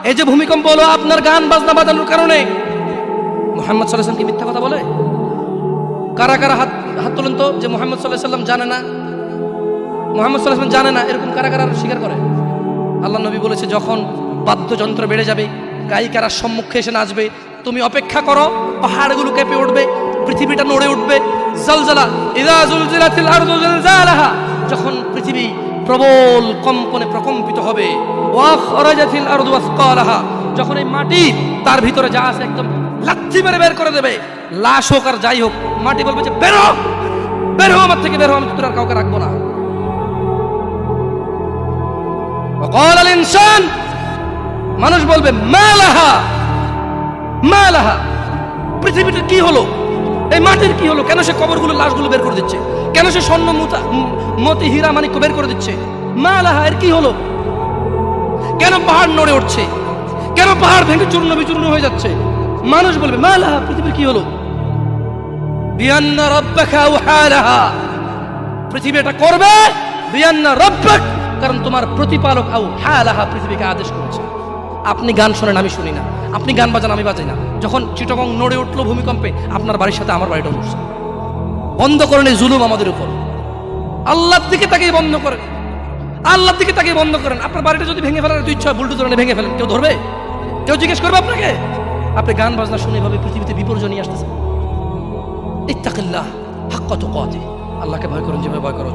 এই যে ভূমিকম্প হলো আপনার গান বাজনা বাজানোর কারণে। মুহাম্মদ সাল্লাল্লাহু আলাইহি ওয়াসাল্লাম কি মিথ্যা কথা বলে? কারা কারা হাত তোলেন তো যে মুহাম্মদ সাল্লাল্লাহু আলাইহি ওয়াসাল্লাম জানে না, মুহাম্মদ সাল্লাল্লাহু আলাইহি ওয়াসাল্লাম জানে না, এরকম কারা কারা স্বীকার করে? আল্লাহ নবী বলেছে, যখন বাদ্যযন্ত্র বেড়ে যাবে, গায়িকারা সম্মুখে এসে নাচবে, তুমি অপেক্ষা করো, পাহাড়গুলো কেঁপে উঠবে, পৃথিবীটা নড়ে উঠবে। জালজালা ইযা জুলজিলাতিল আরদু জিলজালাহা, যখন পৃথিবী প্রবল কম্পনে প্রকম্পিত হবে। ওয়া খরাজাতিল আরদু আসকালাহা, যখন এই মাটি তার ভিতরে যা আছে একদম লাথি মেরে বের করে দেবে, লাশ হোক আর যাই হোক, মাটি বলবে যে বের হও, বের হও আমার থেকে, বের হও, আমি তোর আর কাউকে রাখবো না। وقال الانسان, মানুষ বলবে মালাহা মালাহা, পৃথিবীটা কি হলো, এই মাটির কি হলো, কেন সে কবরগুলো লাশগুলো বের করে দিচ্ছে, কেন সে স্বর্ণ মতি হীরা মানিক্য বের করে দিচ্ছে, মালাহা, এর কি হলো, কেন পাহাড় নড়ে উঠছে, কেন পাহাড় ভেঙে চূর্ণ বিচূর্ণ হয়ে যাচ্ছে। মানুষ বলবে মালাহা, পৃথিবীর কি হলো, বিআন্না রাব্বাকা আওহালাহা, পৃথিবী এটা করবে, বিআন্না রাব্বাক, কারণ তোমার প্রতিপালক আওহালাহা, পৃথিবীকে আদেশ করেছে। আপনি গান শোনেন, আমি শুনি না, আপনি গান বাজান, আমি বাজাই না। যখন চিটাগং নড়ে উঠলো ভূমিকম্পে, আপনার বাড়ির সাথে আমার বাড়িটা উঠছে। বন্ধ করেন এই জুলুম আমাদের উপর। আল্লাহর দিকে তাকিয়ে বন্ধ করেন, আল্লাহর দিকে তাকিয়ে বন্ধ করেন। আপনার বাড়িটা যদি ভেঙে ফেলার ইচ্ছা হয়, বুলডোজার এনে ভেঙে ফেলেন, কেউ ধরবে? কেউ জিজ্ঞেস করবে আপনাকে? আপনি গান বাজনা শুনে ভাবে পৃথিবীতে বিপর্যয় নিয়ে আসতেছেন। ইত্তাকিল্লাহ হাক্কা তুকাতিহ, আল্লাহকে ভয় করেন যেভাবে ভয় করা উচিত।